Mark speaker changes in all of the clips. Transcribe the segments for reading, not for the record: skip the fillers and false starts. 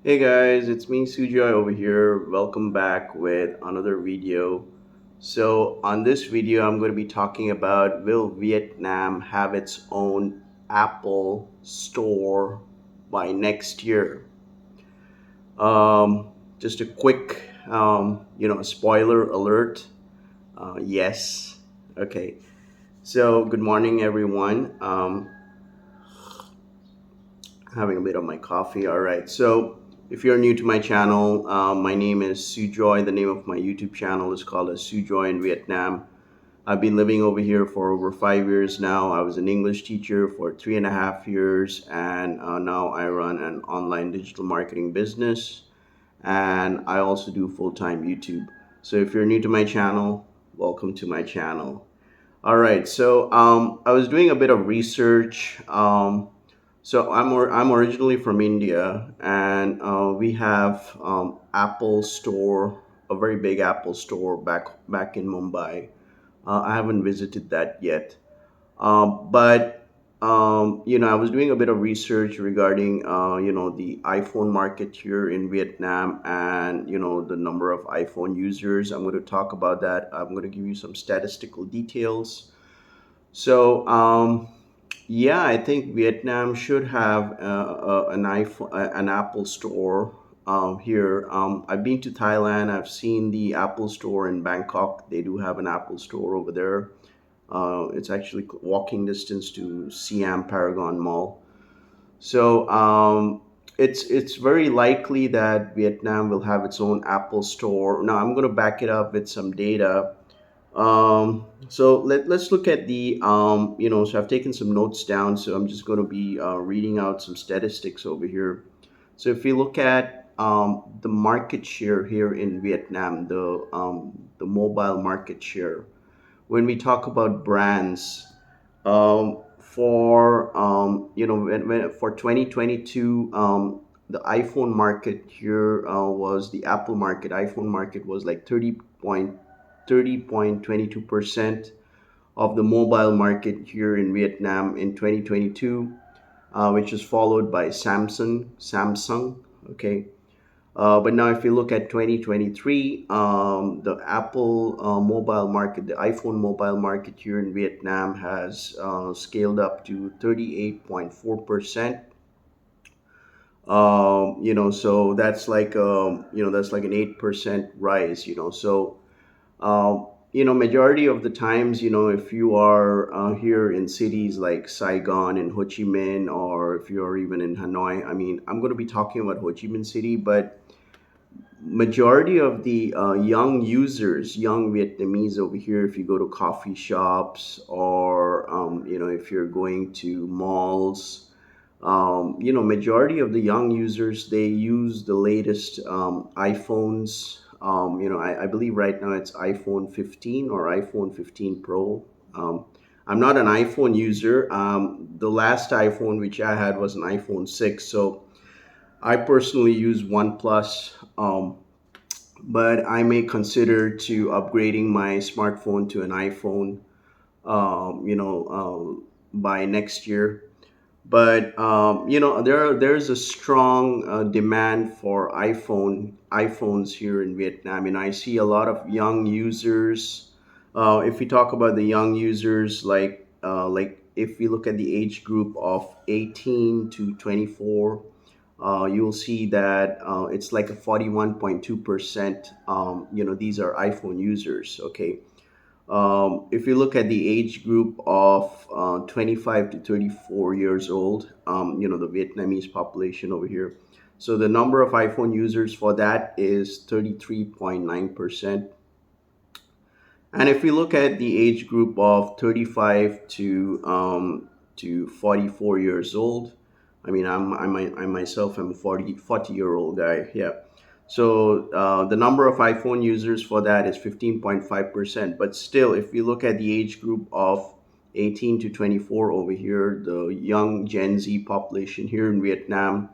Speaker 1: Hey guys, it's me Sujoy over here. Welcome back with another video. So, on this video, I'm going to be talking about will Vietnam have its own Apple store by next year? Um, just a quick, spoiler alert. Yes. Okay. So, good morning, everyone. Having a bit of my coffee. All right. So, if you're new to my channel, my name is Sujoy. The name of my YouTube channel is called as Sujoy in Vietnam. I've been living over here for over 5 years now. I was an English teacher for 3.5 years, and now I run an online digital marketing business. And I also do full time YouTube. So, if you're new to my channel, welcome to my channel. All right, so I was doing a bit of research. I'm originally from India, and we have Apple Store, a very big Apple Store back in Mumbai. I haven't visited that yet, but I was doing a bit of research regarding the iPhone market here in Vietnam, and the number of iPhone users. I'm going to talk about that. I'm going to give you some statistical details. So, yeah, I think Vietnam should have an Apple store here. I've been to Thailand. I've seen the Apple store in Bangkok. They do have an Apple store over there. It's actually walking distance to Siam Paragon Mall. So, it's very likely that Vietnam will have its own Apple store. Now, I'm going to back it up with some data. Let's look at so I've taken some notes down, so I'm just going to be reading out some statistics over here. So if you look at the market share here in Vietnam, the mobile market share, when we talk about brands, for 2022, the iPhone market here was the Apple market. iPhone market was like 30.22% of the mobile market here in Vietnam in 2022, which is followed by Samsung. Okay. But now, if you look at 2023, the Apple mobile market, the iPhone mobile market here in Vietnam has scaled up to 38.4%. So that's like an 8% rise. Majority of the times, if you are here in cities like Saigon and Ho Chi Minh, or if you're even in Hanoi, I mean, I'm going to be talking about Ho Chi Minh City, but majority of the young Vietnamese over here, if you go to coffee shops or if you're going to malls, majority of the young users, they use the latest iPhones. I believe right now it's iPhone 15 or iPhone 15 Pro. I'm not an iPhone user. The last iPhone which I had was an iPhone 6, so I personally use OnePlus. But I may consider to upgrading my smartphone to an iPhone, by next year. But there's a strong demand for iPhones here in Vietnam, and I see a lot of young users. If we talk about the young users, like if we look at the age group of 18 to 24, you'll see that it's like a 41.2%. These are iPhone users. Okay. If you look at the age group of 25 to 34 years old, the Vietnamese population over here. So the number of iPhone users for that is 33.9%. And if we look at the age group of 35 to 44 years old, I mean, I myself am a 40-year-old guy. Yeah. So the number of iPhone users for that is 15.5%. But still, if you look at the age group of 18 to 24 over here, the young Gen Z population here in Vietnam,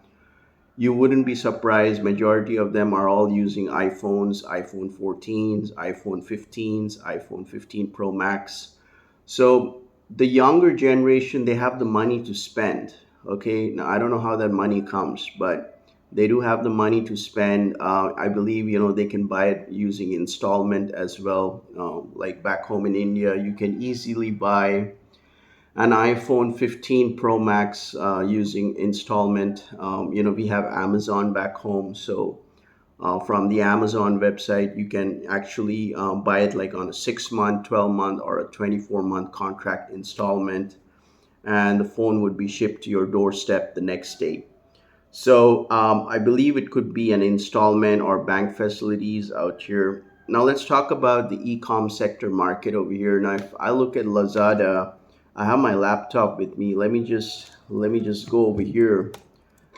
Speaker 1: you wouldn't be surprised. Majority of them are all using iPhones, iPhone 14s, iPhone 15s, iPhone 15 Pro Max. So the younger generation, they have the money to spend. Okay, now I don't know how that money comes, but they do have the money to spend. I believe they can buy it using installment as well. Like back home in India, you can easily buy an iPhone 15 Pro Max using installment. We have Amazon back home, so from the Amazon website, you can actually buy it like on a 6 month, 12 month, or a 24-month contract installment, and the phone would be shipped to your doorstep the next day. So I believe it could be an installment or bank facilities out here. Now let's talk about the e-com sector market over here. Now, if I look at Lazada, I have my laptop with me. Let me just go over here.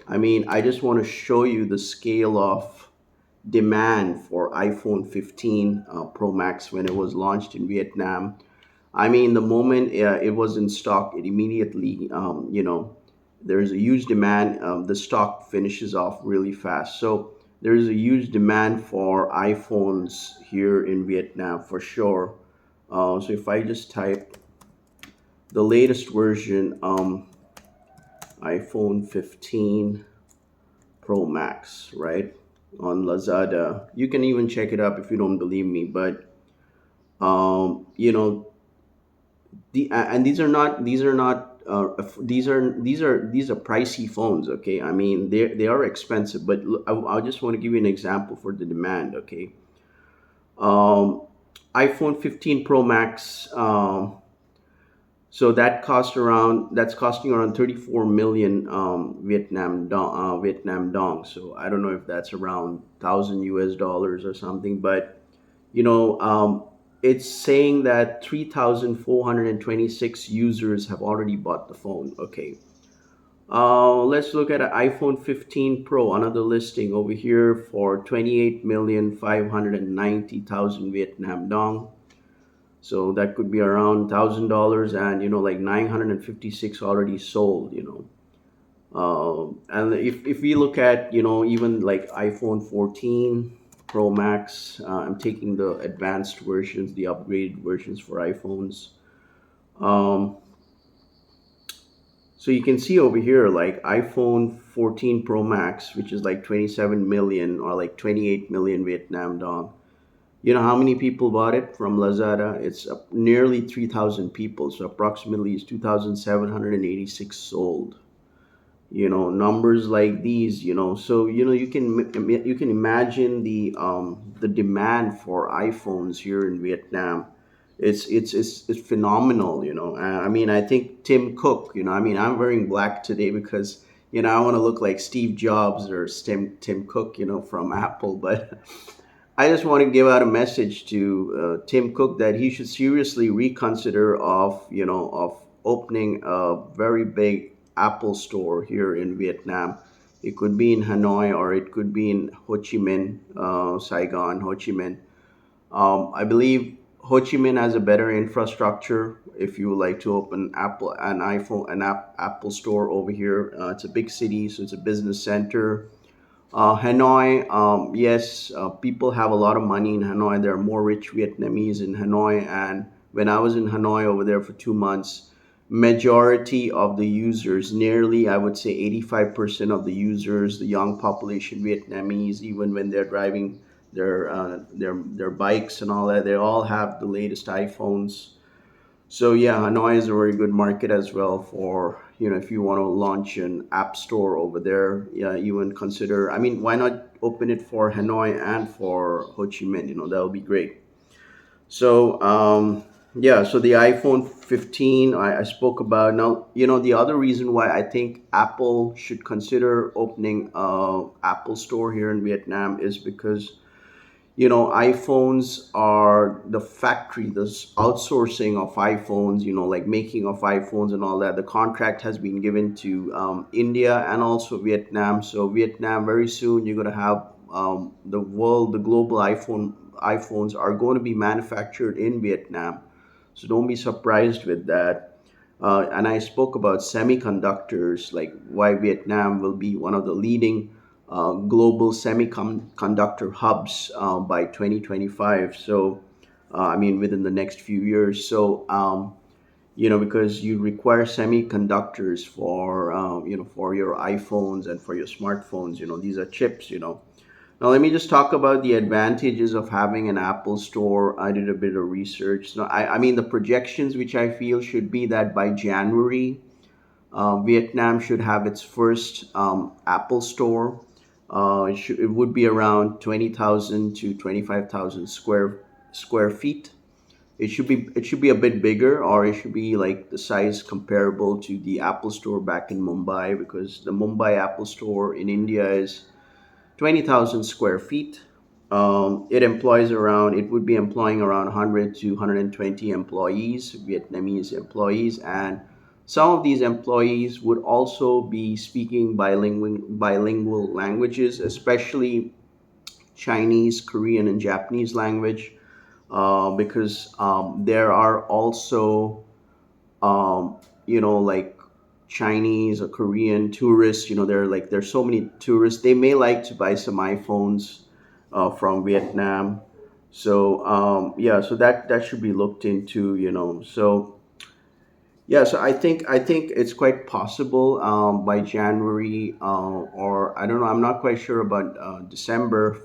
Speaker 1: I mean, I just want to show you the scale of demand for iPhone 15 Pro Max when it was launched in Vietnam. I mean, the moment it was in stock, it immediately, there's a huge demand. The stock finishes off really fast. So there's a huge demand for iPhones here in Vietnam for sure. So if I just type the latest version, iPhone 15 Pro Max, right? On Lazada. You can even check it up if you don't believe me. But um, you know, and these are pricey phones. Okay, I mean they are expensive, but I just want to give you an example for the demand. Okay, um, iPhone 15 Pro Max. So that's costing around 34 million Vietnam dong. So I don't know if that's around 1,000 US dollars or something, but you know, it's saying that 3,426 users have already bought the phone. Okay. Let's look at an iPhone 15 Pro, another listing over here for 28,590,000 Vietnam dong. So that could be around $1,000, and like 956 already sold. And if we look at even like iPhone 14 Pro Max, I'm taking the advanced versions, the upgraded versions for iPhones. Um, so you can see over here like iPhone 14 Pro Max, which is like 27 million or like 28 million Vietnam dong. You know how many people bought it from Lazada? It's nearly 3,000 people, so approximately it's 2,786 sold. Numbers like these, so you can imagine the demand for iPhones here in Vietnam. It's phenomenal. I mean, I think Tim Cook, I mean, I'm wearing black today because I want to look like Steve Jobs or Tim Cook, from Apple. But I just want to give out a message to Tim Cook that he should seriously reconsider of opening a very big Apple store here in Vietnam. It could be in Hanoi or it could be in Ho Chi Minh, Saigon, Ho Chi Minh. I believe Ho Chi Minh has a better infrastructure. If you would like to open an iPhone, Apple store over here, it's a big city, so it's a business center. Hanoi, yes, people have a lot of money in Hanoi. There are more rich Vietnamese in Hanoi, and when I was in Hanoi over there for 2 months, majority of the users, nearly I would say 85% of the users, the young population Vietnamese, even when they're driving their bikes and all that, they all have the latest iPhones. So yeah, Hanoi is a very good market as well for if you want to launch an app store over there. Yeah, even consider. I mean, why not open it for Hanoi and for Ho Chi Minh? That would be great. So yeah, so the iPhone 15 I spoke about. Now the other reason why I think Apple should consider opening a Apple store here in Vietnam is because iPhones are the factory, this outsourcing of iPhones, like making of iPhones and all that. The contract has been given to India and also Vietnam. So Vietnam, very soon you're going to have the global iPhones are going to be manufactured in Vietnam. So don't be surprised with that. And I spoke about semiconductors, like why Vietnam will be one of the leading global semiconductor hubs by 2025. So, I mean, within the next few years. So, because you require semiconductors for for your iPhones and for your smartphones. These are chips. Now let me just talk about the advantages of having an Apple store. I did a bit of research. So I mean, the projections which I feel should be that by January, Vietnam should have its first Apple store. It would be around 20,000 to 25,000 square feet. It should be a bit bigger, or it should be like the size comparable to the Apple store back in Mumbai, because the Mumbai Apple store in India is 20,000 square feet. It would be employing around 100 to 120 employees, Vietnamese employees, and some of these employees would also be speaking bilingual languages, especially Chinese, Korean, and Japanese language, because there are also like Chinese or Korean tourists. There's so many tourists. They may like to buy some iPhones from Vietnam. So yeah, so that should be looked into. So yeah, so I think it's quite possible by January, or I don't know. I'm not quite sure about December,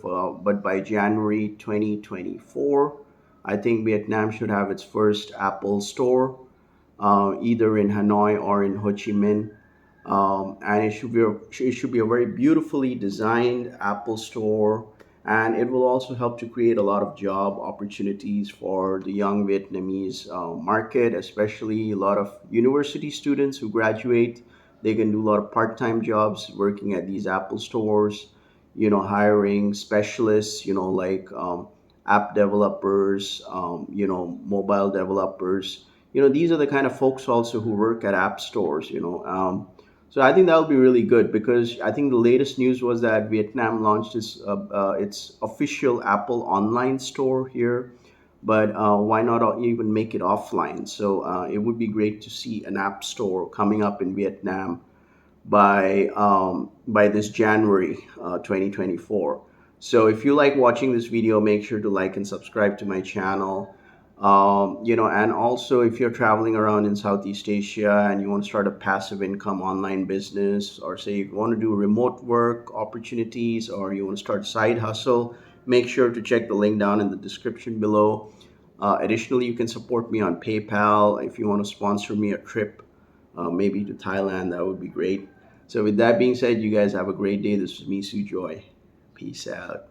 Speaker 1: but by January 2024, I think Vietnam should have its first Apple store, either in Hanoi or in Ho Chi Minh. And it should be a very beautifully designed Apple store, and it will also help to create a lot of job opportunities for the young Vietnamese market, especially a lot of university students who graduate. They can do a lot of part-time jobs working at these Apple stores, hiring specialists, like app developers, mobile developers. These are the kind of folks also who work at app stores. So I think that'll be really good, because I think the latest news was that Vietnam launched its official Apple online store here, but why not even make it offline? So it would be great to see an app store coming up in Vietnam by this January 2024. So if you like watching this video, make sure to like and subscribe to my channel. And also, if you're traveling around in Southeast Asia and you want to start a passive income online business, or say you want to do remote work opportunities, or you want to start a side hustle, make sure to check the link down in the description below. Additionally, you can support me on PayPal if you want to sponsor me a trip, maybe to Thailand. That would be great. So, with that being said, you guys have a great day. This is me, Joy. Peace out.